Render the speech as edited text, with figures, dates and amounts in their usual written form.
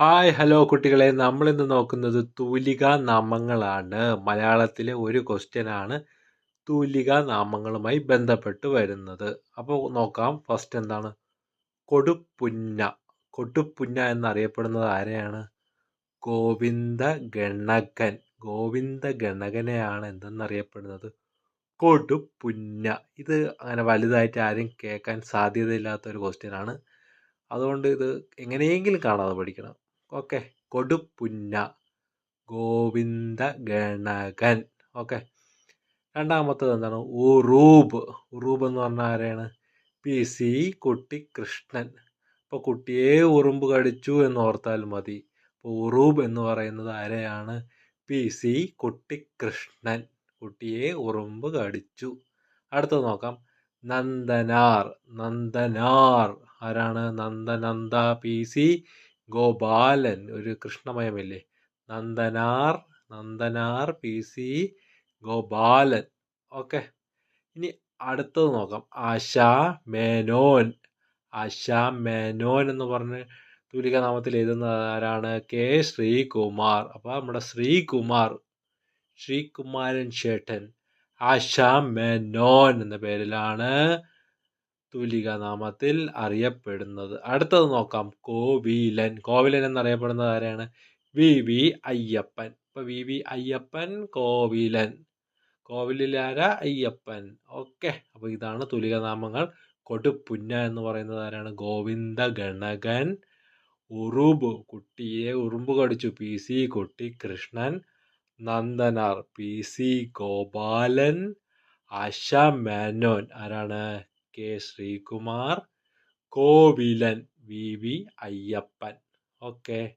Hi hello കുട്ടികളെ, നമ്മളിന്ന് നോക്കുന്നത് തൂലികാ നാമങ്ങളാണ്. മലയാളത്തിലെ ഒരു ക്വസ്റ്റ്യനാണ് തൂലികാ നാമങ്ങളുമായി ബന്ധപ്പെട്ട് വരുന്നത്. അപ്പോൾ നോക്കാം. ഫസ്റ്റ് എന്താണ്? കൊടുപ്പുന്ന. കൊടുപ്പുന്ന എന്നറിയപ്പെടുന്നത് ആരെയാണ്? ഗോവിന്ദ ഗണകൻ. ഗോവിന്ദ ഗണകനെയാണ് എന്തെന്നറിയപ്പെടുന്നത്? കൊടുപ്പുന്ന. ഇത് അങ്ങനെ വലുതായിട്ട് ആരും കേൾക്കാൻ സാധ്യതയില്ലാത്ത ഒരു ക്വസ്റ്റ്യനാണ്. അതുകൊണ്ട് ഇത് എങ്ങനെയെങ്കിലും കാണാതെ പഠിക്കണം. ഓക്കെ. കൊടുപ്പുന്ന, ഗോവിന്ദ ഗണകൻ. ഓക്കെ. രണ്ടാമത്തത് എന്താണ്? ഉറൂബ്. ഉറൂബ് എന്ന് പറഞ്ഞാൽ ആരെയാണ്? PC കുട്ടിക്കൃഷ്ണൻ. അപ്പോൾ കുട്ടിയെ ഉറുമ്പ് കടിച്ചു എന്ന് ഓർത്താൽ മതി. അപ്പോൾ ഉറൂബ് എന്ന് പറയുന്നത് ആരെയാണ്? PC കുട്ടിക്കൃഷ്ണൻ. കുട്ടിയെ ഉറുമ്പ് കടിച്ചു. അടുത്തത് നോക്കാം. നന്ദനാർ. നന്ദനാർ ആരാണ്? നന്ദനന്ദ PC ഗോപാലൻ. ഒരു കൃഷ്ണമയമില്ലേ? നന്ദനാർ. നന്ദനാർ PC ഗോപാലൻ. ഓക്കെ. ഇനി അടുത്തത് നോക്കാം. ആശാ മേനോൻ. ആശാ മേനോൻ എന്ന് പറഞ്ഞ് തൂലികാനാമത്തിൽ എഴുതുന്നത് ആരാണ്? K ശ്രീകുമാർ. അപ്പോൾ നമ്മുടെ ശ്രീകുമാരൻ ചേട്ടൻ ആശാ മേനോൻ എന്ന പേരിലാണ് തൂലികാനാമത്തിൽ അറിയപ്പെടുന്നത്. അടുത്തത് നോക്കാം. കോവിലൻ. കോവിലൻ എന്നറിയപ്പെടുന്നത് ആരെയാണ്? VV അയ്യപ്പൻ. ഇപ്പൊ VV അയ്യപ്പൻ, കോവിലൻ. കോവിലാര? അയ്യപ്പൻ. ഓക്കെ. അപ്പൊ ഇതാണ് തൂലികാനാമങ്ങൾ. കൊടുപ്പുന്ന എന്ന് പറയുന്നത് ആരാണ്? ഗോവിന്ദ ഗണകൻ. ഉറുബ്, കുട്ടിയെ ഉറുമ്പ് കടിച്ചു, PC കുട്ടിക്കൃഷ്ണൻ. നന്ദനാർ, PC ഗോപാലൻ. ആശാ മേനോൻ ആരാണ്? K Sreekumar. Kovilan, VV Ayyappan. Okay.